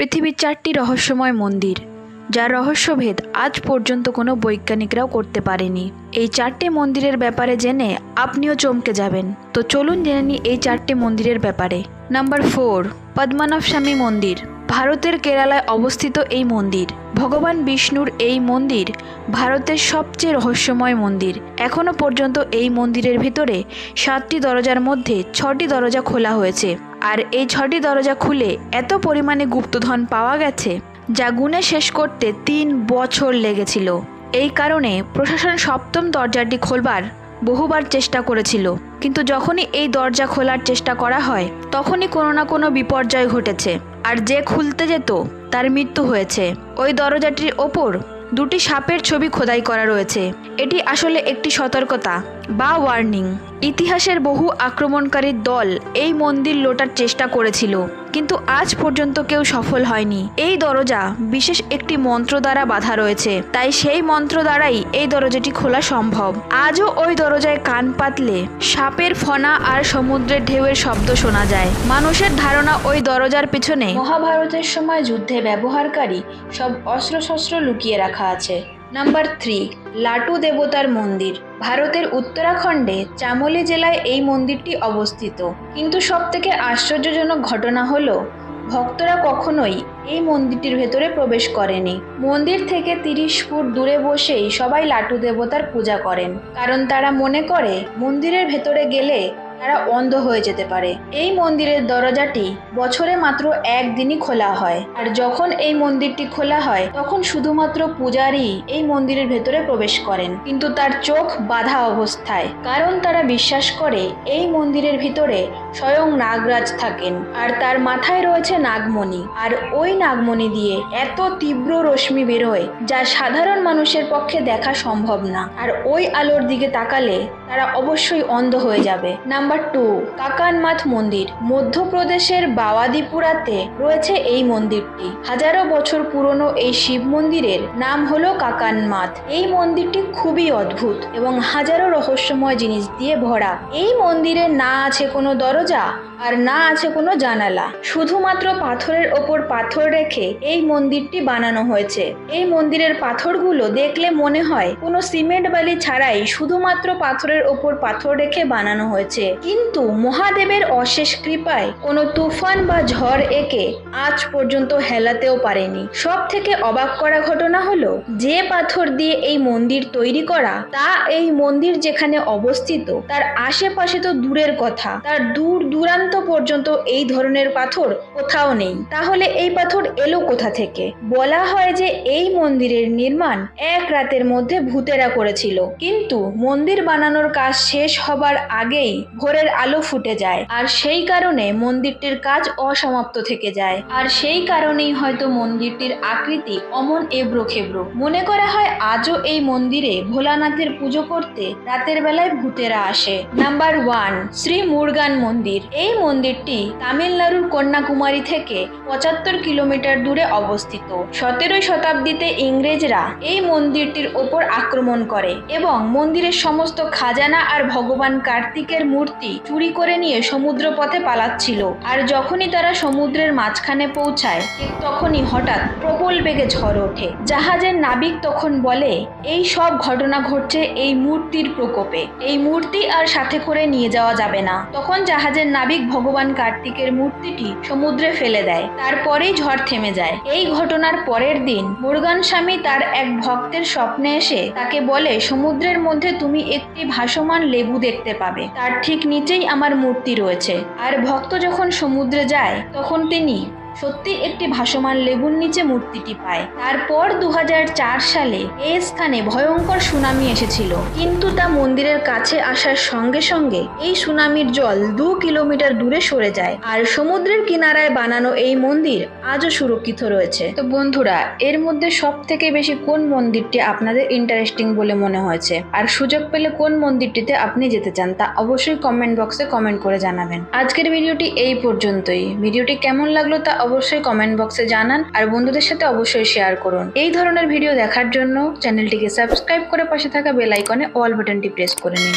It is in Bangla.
পৃথিবীর 4টি রহস্যময় মন্দির, যার রহস্যভেদ আজ পর্যন্ত কোনো বৈজ্ঞানিকরাও করতে পারেনি। এই 4টি মন্দিরের ব্যাপারে জেনে আপনিও চমকে যাবেন। তো চলুন জেনে নিই এই 4টি মন্দিরের ব্যাপারে। নাম্বার 4, পদ্মনাভ স্বামী মন্দির। ভারতের কেরালায় অবস্থিত এই মন্দির। ভগবান বিষ্ণুর এই মন্দির ভারতের সবচেয়ে রহস্যময় মন্দির। এখনও পর্যন্ত এই মন্দিরের ভিতরে 7টি দরজার মধ্যে 6টি দরজা খোলা হয়েছে। আর এই 6টি দরজা খুলে এত পরিমাণে গুপ্তধন পাওয়া গেছে যা গুণে শেষ করতে 3 বছর লেগেছিল। এই কারণে প্রশাসন 7ম দরজাটি খোলবার বহুবার চেষ্টা করেছিল, কিন্তু যখনই এই দরজা খোলার চেষ্টা করা হয় তখনই কোনো না কোনো বিপর্যয় ঘটেছে, আর যে খুলতে যেত তার মৃত্যু হয়েছে। ওই দরজাটির ওপর 2টি সাপের ছবি খোদাই করা রয়েছে। এটি আসলে একটি সতর্কতা বা ওয়ার্নিং। ইতিহাসের বহু আক্রমণকারী দল এই মন্দির লোটার চেষ্টা করেছিল, কিন্তু আজ পর্যন্ত কেউ সফল হয়নি। এই দরজা বিশেষ একটি মন্ত্র দ্বারা বাঁধা রয়েছে, তাই সেই মন্ত্র দ্বারাই এই দরজাটি খোলা সম্ভব। আজও ওই দরজায় কান পাতলে সাপের ফনা আর সমুদ্রের ঢেউয়ের শব্দ শোনা যায়। মানুষের ধারণা ওই দরজার পিছনে মহাভারতের সময় যুদ্ধে ব্যবহারকারী সব অস্ত্রশস্ত্র লুকিয়ে রাখা আছে। নাম্বার 3, লাটু দেবতার মন্দির। ভারতের উত্তরাখণ্ডে চামোলি জেলায় এই মন্দিরটি অবস্থিত, কিন্তু সবথেকে আশ্চর্যজনক ঘটনা হলো ভক্তরা কখনোই এই মন্দিরটির ভেতরে প্রবেশ করেনি। মন্দির থেকে 30 ফুট দূরে বসেই সবাই লাটু দেবতার পূজা করেন, কারণ তারা মনে করে মন্দিরের ভেতরে গেলে তারা অন্ধ হয়ে যেতে পারে। এই মন্দিরের দরজাটি বছরে মাত্র একদিনই খোলা হয়, আর যখন এই মন্দিরটি খোলা হয় তখন শুধুমাত্র পূজারী এই মন্দিরের ভেতরে প্রবেশ করেন, কিন্তু তার চোখ বাঁধা অবস্থায়, কারণ তারা বিশ্বাস করে এই মন্দিরের ভিতরে স্বয়ং নাগরাজ থাকেন, আর তার মাথায় রয়েছে নাগমণি, আর ওই নাগমণি দিয়ে এত তীব্র রশ্মি বেরোয় যা সাধারণ মানুষের পক্ষে দেখা সম্ভব না, আর ওই আলোর দিকে তাকালে তারা অবশ্যই অন্ধ হয়ে যাবে। নাম্বার 2, কাকানমাথ মন্দির। মধ্যপ্রদেশের বাওয়াদিপুরাতে রয়েছে এই মন্দিরটি। হাজারো বছর পুরনো এই শিব মন্দিরের নাম হলো কাকানমাথ। এই মন্দিরটি খুবই অদ্ভুত এবং হাজারো রহস্যময় জিনিস দিয়ে ভরা। এই মন্দিরে না আছে কোনো দরজা আর না আছে কোনো জানালা, শুধুমাত্র পাথরের ওপর পাথর রেখে এই মন্দিরটি বানানো হয়েছে। এই মন্দিরের পাথরগুলো দেখলে মনে হয় কোনো সিমেন্ট বালি ছাড়াই শুধুমাত্র পাথরের ওপর পাথর রেখে বানানো হয়েছে, কিন্তু মহাদেবের অশেষ কৃপায় কোনো তুফান বা ঝড় একে আজ পর্যন্ত হেলাতেও পারেনি। সব থেকে অবাক করা ঘটনা হলো যে পাথর দিয়ে এই মন্দির তৈরি করা, তা এই মন্দির যেখানে অবস্থিত তার আশেপাশে তো দূরের কথা, তার দূর দূরান্ত পর্যন্ত এই ধরনের পাথর কোথাও নেই। তাহলে এই পাথর এলো কোথা থেকে? বলা হয় যে এই মন্দিরের নির্মাণ এক রাতের মধ্যে ভূতেরা করেছিল, কিন্তু মন্দির বানানোর কাজ শেষ হবার আগেই ভোরের আলো ফুটে যায়, আর সেই কারণে মন্দিরটির কাজ অসমাপ্ত থেকে যায়। আর সেই কারণেই হয়তো মন্দিরটির আকৃতি অমন এবড়ো খেবড়ো। মনে করা হয় আজও এই মন্দিরে ভোলানাথের পুজো করতে রাতের বেলায় ভূতেরা আসে। নাম্বার 1, শ্রী মুরগান মন্দির। এই মন্দিরটি তামিলনাড়ুর কন্যাকুমারী থেকে 75 কিলোমিটার দূরে অবস্থিত। 17ই শতাব্দীতে ইংরেজরা এই মন্দিরটির ওপর আক্রমণ করে এবং মন্দিরের সমস্ত খাজানা আর ভগবান কার্তিকের মূর্তি চুরি করে নিয়ে সমুদ্র পথে পালাচ্ছিল। আর যখনই তারা সমুদ্রের মাঝখানে পৌঁছায় ঠিক তখনই হঠাৎ প্রবল বেগে ঝড় ওঠে। জাহাজের নাবিক তখন বলে এই সব ঘটনা ঘটছে এই মূর্তির প্রকোপে, এই মূর্তি আর সাথে করে নিয়ে যাওয়া যাবে না। তখন জাহাজের নাবিক ভগবান কার্তিকের মূর্তিটি সমুদ্রে ফেলে দেয়, তারপরেই ঝড় থেমে যায়। এই ঘটনার পরের দিন মুরগান স্বামী তার এক ভক্তের স্বপ্নে এসে তাকে বলে সমুদ্রের মধ্যে তুমি একটি ভাসমান লেবু দেখতে পাবে, তার ঠিক নিচেই আমার মূর্তি রয়েছে। আর ভক্ত যখন সমুদ্রে যায় তখন তিনি সত্যি একটি ভাসমান লেবুর নিচে মূর্তিটি পায়। তারপর 2004 সালে এই স্থানে ভয়ঙ্কর সুনামি এসেছিল, কিন্তু তা মন্দিরের কাছে আসার সঙ্গে সঙ্গে এই সুনামির জল 2 কিলোমিটার দূরে সরে যায়, আর সমুদ্রের কিনারায় বানানো এই মন্দির আজও সুরক্ষিত রয়েছে। তো বন্ধুরা, এর মধ্যে সব থেকে বেশি কোন মন্দিরটি আপনাদের ইন্টারেস্টিং বলে মনে হয়েছে, আর সুযোগ পেলে কোন মন্দিরটিতে আপনি যেতে চান তা অবশ্যই কমেন্ট বক্সে কমেন্ট করে জানাবেন। আজকের ভিডিওটি এই পর্যন্তই। ভিডিওটি কেমন লাগলো তা অবশ্যই কমেন্ট বক্সে জানান, আর বন্ধুদের সাথে অবশ্যই শেয়ার করুন। এই ধরনের ভিডিও দেখার জন্য চ্যানেলটিকে সাবস্ক্রাইব করে পাশে থাকা বেল আইকনে অল বাটনটি প্রেস করে নিন।